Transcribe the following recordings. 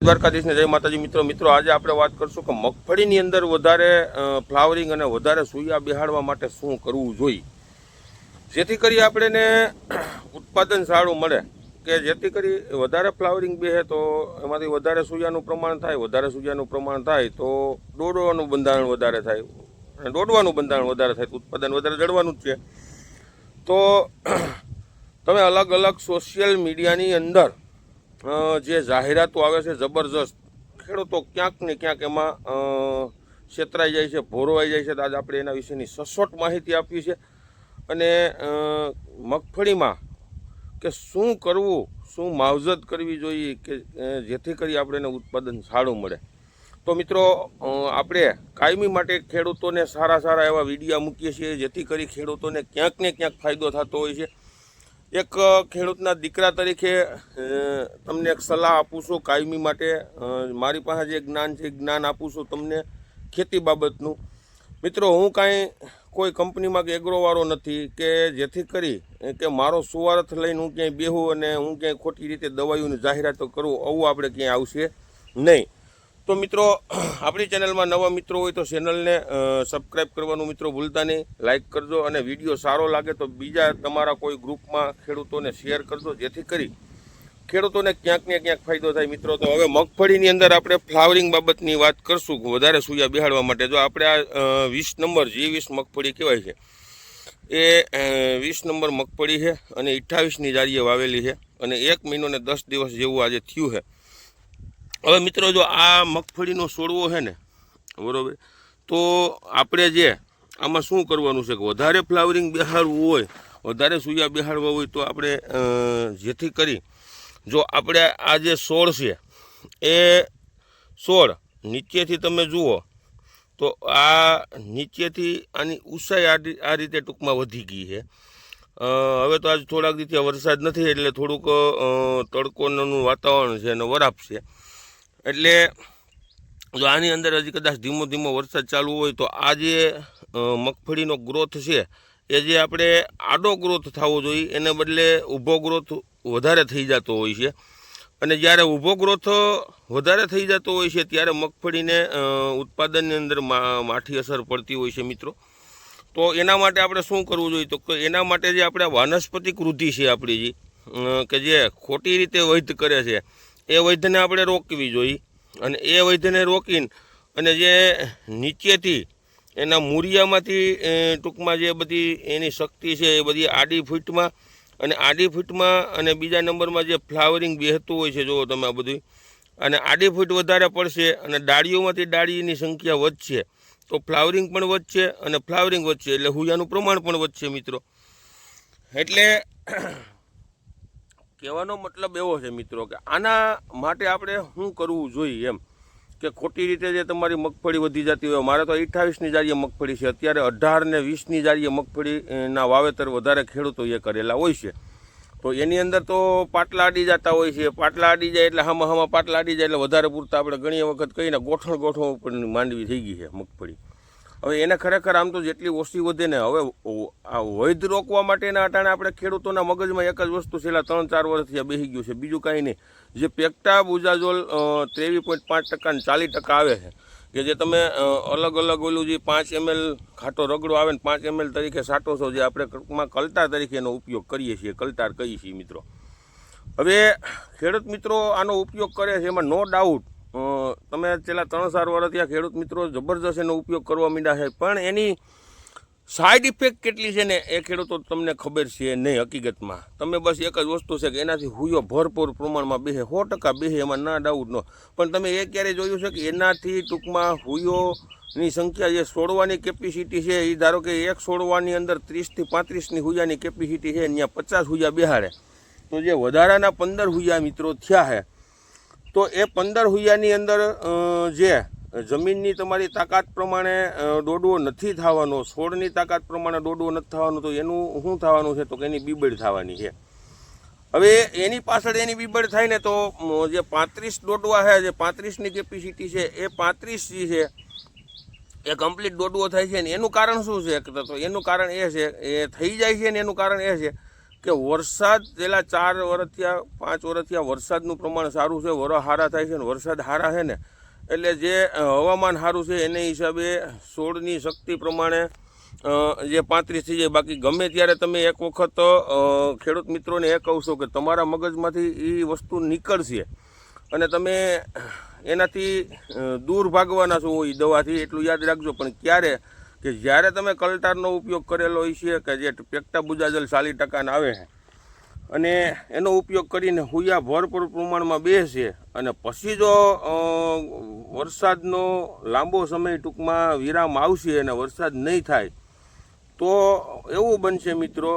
દ્વારકાધીશ ને જય માતાજી મિત્રો આજે આપણે વાત કરશું કે મગફળીની અંદર વધારે ફ્લાવરિંગ અને વધારે સૂયા બેહાડવા માટે શું કરવું જોઈએ, જેથી કરી આપણે ઉત્પાદન સારું મળે, કે જેથી કરી વધારે ફ્લાવરિંગ બેહે તો એમાંથી વધારે સૂયાનું પ્રમાણ થાય, વધારે સૂયાનું પ્રમાણ થાય તો દોડવાનું બંધારણ વધારે થાય, અને દોડવાનું બંધારણ વધારે થાય તો ઉત્પાદન વધારે જળવાનું જ છે. તો તમે અલગ અલગ સોશિયલ મીડિયાની અંદર જે જાહેરાતો આવે છે જબરજસ્ત, ખેડૂતો ક્યાંક ને ક્યાંક એમાં છેતરાઈ જાય છે, ભોરવાઈ જાય છે. તો આજે આપણે એના વિશેની સચોટ માહિતી આપી છે, અને મગફળીમાં કે શું કરવું, શું માવજત કરવી જોઈએ કે જેથી કરી આપણે એને ઉત્પાદન સારું મળે. તો મિત્રો આપણે કાયમી માટે ખેડૂતોને સારા એવા વિડીયા મૂકીએ છીએ, જેથી કરી ખેડૂતોને ક્યાંક ને ક્યાંક ફાયદો થતો હોય છે. એક ખેડૂતના દીકરા તરીકે તમને એક સલાહ આપું છું કાયમી માટે. મારી પાસે જે જ્ઞાન છે એ જ્ઞાન આપું છું તમને ખેતી બાબતનું. મિત્રો, હું કાંઈ કોઈ કંપનીમાં કે એગ્રોવાળો નથી કે જેથી કરી કે મારો સુવાર્થ લઈને હું ક્યાંય બેહું અને હું ક્યાંય ખોટી રીતે દવાઈઓની જાહેરાતો કરું, આવું આપણે ક્યાંય આવશે નહીં. તો મિત્રો, આપણી ચેનલમાં નવા મિત્રો હોય તો ચેનલને સબસ્ક્રાઈબ કરવાનું મિત્રો ભૂલતા નહીં, લાઇક કરજો, અને વિડીયો સારો લાગે તો બીજા તમારા કોઈ ગ્રુપમાં ખેડૂતોને શેર કરજો, જેથી કરી ખેડૂતોને ક્યાંક ને ક્યાંક ફાયદો થાય. મિત્રો, તો હવે મગફળીની અંદર આપણે ફ્લાવરિંગ બાબતની વાત કરશું, વધારે સૂયા બેહાડવા માટે. જો આપણે આ 20 નંબર G20 મગફળી કહેવાય છે, એ 20 નંબર મગફળી છે અને 28ની જારીએ વાવેલી છે, અને 1 મહિનો ને 10 દિવસ જેવું આજે થયું છે. હવે મિત્રો, જો આ મગફળીનો છોડવો છે ને, બરાબર, તો આપણે જે આમાં શું કરવાનું છે કે વધારે ફ્લાવરિંગ બેહાડવું હોય, વધારે સૂયા બેહાડવા હોય તો આપણે જેથી કરી જો આપણે આ જે છોડ છે એ છોડ નીચેથી તમે જુઓ તો આ નીચેથી આની ઊંચાઈ આ રીતે ટૂંકમાં વધી ગઈ છે. હવે તો આજ થોડાક દિવસથી વરસાદ નથી એટલે થોડુંક તડકોનું વાતાવરણ છે અને વરાપ છે, એટલે જો આની અંદર હજી કદાચ ધીમો વરસાદ ચાલુ હોય તો આ જે મગફળીનો ગ્રોથ છે એ જે આપણે આડો ગ્રોથ થવો જોઈએ એને બદલે ઊભો ગ્રોથ વધારે થઈ જતો હોય છે. અને જ્યારે ઊભો ગ્રોથ વધારે થઈ જતો હોય છે ત્યારે મગફળીને ઉત્પાદનની અંદર માઠી અસર પડતી હોય છે. મિત્રો, તો એના માટે આપણે શું કરવું જોઈએ, તો એના માટે જે આપણે વાનસ્પતિક વૃદ્ધિ છે આપણી જે કે જે ખોટી રીતે વૈધ કરે છે, એ વૈધને આપણે રોકવી જોઈએ. અને એ વૈધને રોકીને અને જે નીચેથી એના મૂળિયામાંથી ટૂંકમાં જે બધી એની શક્તિ છે એ બધી આડી ફૂટમાં અને બીજા નંબરમાં જે ફ્લાવરિંગ બેહતું હોય છે, જુઓ તમે આ બધું, અને આડી ફૂટ વધારે પડશે અને ડાળીઓમાંથી ડાળીની સંખ્યા વધશે તો ફ્લાવરિંગ પણ વધશે, અને ફ્લાવરિંગ વધશે એટલે હુયાનું પ્રમાણ પણ વધશે. મિત્રો, એટલે કહેવાનો મતલબ એવો છે મિત્રો કે આના માટે આપણે શું કરવું જોઈએ, એમ કે ખોટી રીતે જે તમારી મગફળી વધી જતી હોય. મારે તો 28ની જારીએ મગફળી છે, અત્યારે 18 ને 20ની જારીએ મગફળીના વાવેતર વધારે ખેડૂતોએ કરેલા હોય છે. તો એની અંદર તો પાટલા અડી જતા હોય છે, પાટલા અડી જાય એટલે હામાં પાટલા અડી જાય એટલે વધારે પૂરતા આપણે ઘણી વખત કહીને ગોઠણ ઉપર માંડવી થઈ ગઈ છે મગફળી. હવે એને ખરેખર આમ તો જેટલી ઓછી વધે ને, હવે આ વૈધ રોકવા માટેના અટાણે આપણે ખેડૂતોના મગજમાં એક જ વસ્તુ છેલ્લા 3-4 વર્ષથી બેસી ગયું છે, બીજું કાંઈ નહીં. જે પેક્ટાબુઝાઝોલ 23.5% ને 40% આવે છે, કે જે તમે અલગ ઓલું જે 5 ml ખાટો રગડો આવે ને 5 ml તરીકે છાંટો છો, જે આપણે કલટાર તરીકે એનો ઉપયોગ કરીએ છીએ, કલટાર કહીએ છીએ. મિત્રો, હવે ખેડૂત મિત્રો આનો ઉપયોગ કરે છે, એમાં નો ડાઉટ તમે છેલ્લા 3-4 વર્ષથી આ ખેડૂત મિત્રો જબરજસ્ત એનો ઉપયોગ કરવા માંડ્યા છે, પણ એની સાઈડ ઇફેક્ટ કેટલી છે ને એ ખેડૂતો તમને ખબર છે નહીં. હકીકતમાં તમે બસ એક જ વસ્તુ છે કે એનાથી હુયો ભરપૂર પ્રમાણમાં બેસે, 100% બેસે, એમાં ના ડાઉટ નો. પણ તમે એ ક્યારે જોયું છે કે એનાથી ટૂંકમાં હુયોની સંખ્યા જે છોડવાની કેપેસિટી છે એ ધારો કે એક છોડવાની અંદર 30 થી 35ની હુયાની કેપેસિટી છે, ત્યાં 50 હુયા બેહાડે તો જે વધારાના 15 હુયા મિત્રો થયા છે, તો એ 15 હુયાની અંદર જે જમીનની તમારી તાકાત પ્રમાણે દોડવો નથી થવાનો, છોડની તાકાત પ્રમાણે દોડવો નથી થવાનો, તો એનું શું થવાનું છે, તો કે એની બીબડ થવાની છે. હવે એની પાછળ એની બીબડ થાય ને તો જે 35 દોડવા છે, જે 35ની કેપેસિટી છે, એ 35 જે છે એ કમ્પ્લીટ દોડવો થાય છે. ને એનું કારણ શું છે, તો એનું કારણ એ છે, એ થઈ જાય છે ને એનું કારણ એ છે કે વરસાદ છેલ્લા 4 વર્ષ થયા 5 વર્ષ થયા વરસાદનું પ્રમાણ સારું છે, વરો સારા થાય છે ને વરસાદ સારા છે ને એટલે જે હવામાન સારું છે એને હિસાબે છોડની શક્તિ પ્રમાણે જે 35 થઈ જાય. બાકી ગમે ત્યારે તમે એક વખત ખેડૂત મિત્રોને એ કહું છો કે તમારા મગજમાંથી એ વસ્તુ નીકળશે અને તમે એનાથી દૂર ભાગવાના છો એ દવાથી, એટલું યાદ રાખજો. પણ ક્યારે કે જ્યારે તમે કલ્ટારનો ઉપયોગ કરેલો હોય છે કે જે પેક્ટાબુજાજલ 40% આવે છે અને એનો ઉપયોગ કરીને હુયા ભરપૂર પ્રમાણમાં બેસે અને પછી જો વરસાદનો લાંબો સમય ટૂંકમાં વિરામ આવશે અને વરસાદ નહીં થાય તો એવું બનશે મિત્રો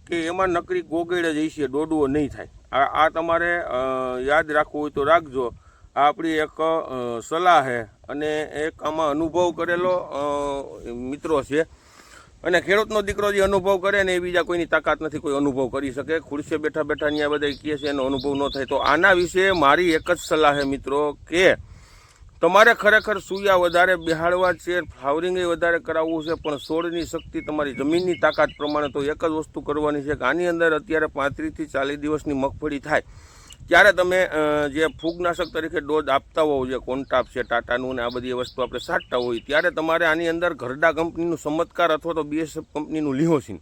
કે એમાં નકરી ગોગેડે જઈશે, દોડવો નહીં થાય. આ તમારે યાદ રાખવું હોય તો રાખજો. આ આપણી એક સલાહ છે અને એક આમાં અનુભવ કરેલો મિત્રો છે. અને ખેડૂતનો દીકરો જે અનુભવ કરે ને એ બીજા કોઈની તાકાત નથી કોઈ અનુભવ કરી શકે. ખુરશીએ બેઠા બેઠા અહીંયા બધા કહે છે એનો અનુભવ ન થાય. તો આના વિશે મારી એક જ સલાહ છે મિત્રો કે તમારે ખરેખર સૂયા વધારે બેહાડવા છે, ફ્લાવરિંગ વધારે કરાવવું છે, પણ છોડની શક્તિ તમારી જમીનની તાકાત પ્રમાણે તો એક જ વસ્તુ કરવાની છે કે આની અંદર અત્યારે 35 થી 40 દિવસની મગફળી થાય ત્યારે તમે જે ફૂગનાશક તરીકે ડોઝ આપતા હોવ, જે કોન્ટાપ છે ટાટાનું ને આ બધી વસ્તુ આપણે છાંટતા હોય ત્યારે તમારે આની અંદર ઘરડા કંપનીનું ચમત્કાર અથવા તો BSF કંપનીનું લિહોસિન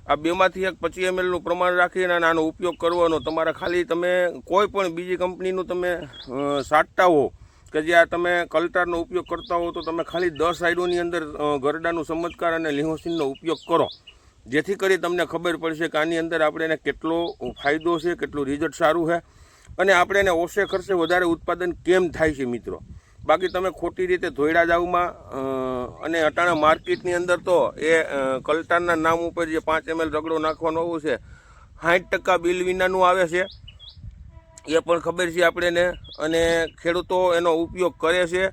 આ બેમાંથી એક 25 ml પ્રમાણ રાખીને આનો ઉપયોગ કરવાનો. તમારા ખાલી તમે કોઈ પણ બીજી કંપનીનું તમે છાંટતા હો કે જ્યાં તમે કલ્ટારનો ઉપયોગ કરતા હો તો તમે ખાલી 10 આયડોની અંદર ગરડાનું ચમત્કાર અને લિહોસિનનો ઉપયોગ કરો, જેથી કરી તમને ખબર પડશે કે આની અંદર આપણે એને કેટલો ફાયદો છે, કેટલું રિઝલ્ટ સારું છે અને આપણે એને ઓછે ખર્ચે વધારે ઉત્પાદન કેમ થાય છે મિત્રો. બાકી તમે ખોટી રીતે ધોયડા જાવમાં અને અટાણા માર્કેટની અંદર તો એ કલ્ટારના નામ ઉપર જે 5 ml રગડો નાખવાનો હોય છે 60% બિલ વિનાનું આવે છે, એ પણ ખબર છે આપણને. અને ખેડૂતો એનો ઉપયોગ કરે છે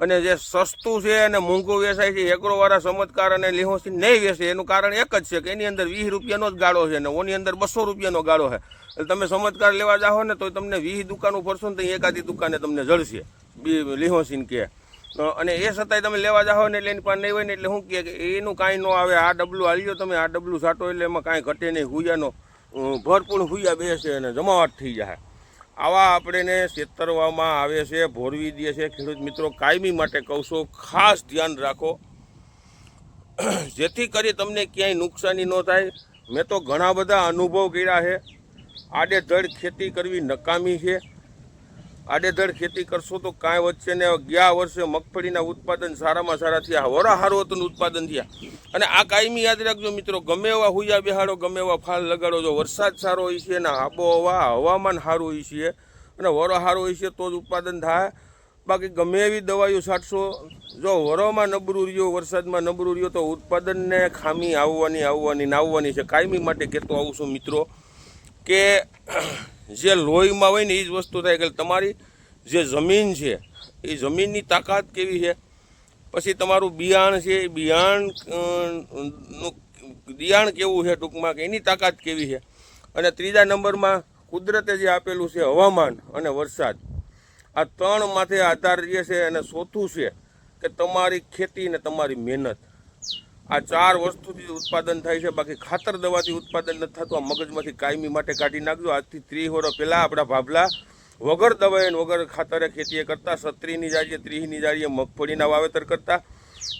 અને જે સસ્તું છે અને મોંઘું વેચાય છે એગ્રોવાળા ચમત્કાર અને લિહોસિન નહીં વેચે એનું કારણ એક જ છે કે એની અંદર 20 રૂપિયાનો જ ગાળો છે ને ઓની અંદર 200 રૂપિયાનો ગાળો છે. એટલે તમે ચમત્કાર લેવા જાઓ ને તો તમને 20 દુકાનો ફરશો ને તો એકાદી દુકાને તમને જળશે લિહોસિન કે. અને એ છતાંય તમે લેવા જાઓ ને એટલે એની પાસે નહીં હોય ને એટલે શું કહે કે એનું કાંઈ ન આવે, આ ડબલું હાલ્યો તમે, આ ડબલું છાંટો એટલે એમાં કાંઈ ઘટે નહીં, હુયાનો ભરપૂર હુયા બેસે અને જમાવટ થઈ જાય. આવા આપણને છેતરવામાં આવે છે, ભોરવી દે છે. ખેડૂત મિત્રો કાયમી માટે કહું છું ખાસ ધ્યાન રાખો જેથી કરી તમને ક્યાંય નુકસાની ન થાય. મેં તો ઘણા બધા અનુભવ કર્યા છે. આડેધડ ખેતી કરવી નકામી છે. આડેધડ ખેતી કરશો તો કાંઈ વધશે ને. ગયા વર્ષે મગફળીના ઉત્પાદન સારામાં સારા થયા, વરા સારું હતું ઉત્પાદન થયા. અને આ કાયમી યાદ રાખજો મિત્રો, ગમે એવા હુયા બેહાડો, ગમે એવા ફાલ લગાડો, જો વરસાદ સારો હોય છે ને આબોહવા હવામાન સારું હોય છે અને વરો સારો હોય છે તો જ ઉત્પાદન થાય. બાકી ગમે એવી દવાઈઓ છાંટશો, જો વરોમાં નબળું રહ્યો, વરસાદમાં નબળું રહ્યો તો ઉત્પાદનને ખામી આવવાની છે. કાયમી માટે કહેતો આવું છું મિત્રો કે જે લોહીમાં હોય ને એ જ વસ્તુ થાય કે તમારી જે જમીન છે એ જમીનની તાકાત કેવી છે, પછી તમારું બિયાણ છે એ બિયાણ કેવું છે ટૂંકમાં કે એની તાકાત કેવી છે. અને ત્રીજા નંબરમાં કુદરતે જે આપેલું છે હવામાન અને વરસાદ, આ 3 માથે આધાર રહે છે. અને ચોથું છે કે તમારી ખેતી ને તમારી મહેનત, આ 4 વસ્તુથી ઉત્પાદન થાય છે. બાકી ખાતર દવાથી ઉત્પાદન નથી થતું. આ મગજમાંથી કાયમી માટે કાઢી નાખજો. આજથી 30 વર્ષ પહેલાં આપણા ભાભલા વગર દવાએ વગર ખાતરે ખેતી કરતા, 17ની જારીએ 30ની જારીએ મગફળીના વાવેતર કરતા.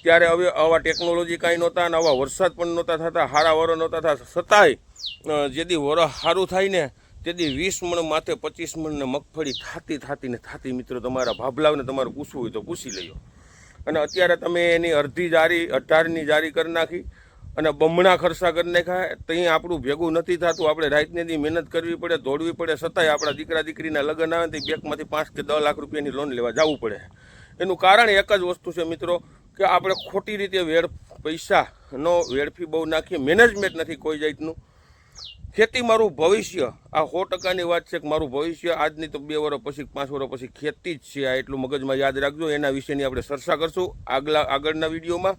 ત્યારે હવે આવા ટેકનોલોજી કાંઈ નહોતા અને આવા વરસાદ પણ નહોતા થતા, સારા વરો નહોતા થતા. છતાંય જેથી વરો સારું થાય ને તેથી 20 મણ માથે 25 મણને મગફળી થતી મિત્રો. તમારા ભાભલાઓને તમારે પૂછવું હોય તો પૂછી લેજો. અને અત્યારે તમે એની અડધી જારી 18ની જારી કરી નાખી અને બમણા ખર્ચા કરી નાખ્યા. ત્યાં આપણું ભેગું નથી થતું. આપણે રાતને દી મહેનત કરવી પડે, દોડવી પડે, છતાંય આપણા દીકરા દીકરીના લગ્ન આવે તો બેંકમાંથી 5 કે 10 લાખ રૂપિયાની લોન લેવા જવું પડે. એનું કારણ એક જ વસ્તુ છે મિત્રો કે આપણે ખોટી રીતે પૈસાનો વેડફી બહુ નાખીએ, મેનેજમેન્ટ નથી કોઈ જાતનું. ખેતી મારું ભવિષ્ય, આ 100%ની વાત છે કે મારું ભવિષ્ય આજની તો 2 વર્ષ પછી 5 વર્ષ પછી ખેતી જ છે. આ એટલું મગજમાં યાદ રાખજો. એના વિશેની આપણે ચર્ચા કરશું આગળના વિડીયોમાં.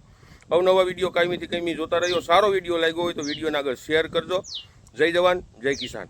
અવનવા વિડીયો કાયમીથી કાયમી જોતા રહ્યો. સારો વિડીયો લાગ્યો હોય તો વિડીયોને આગળ શેર કરજો. જય જવાન, જય કિસાન.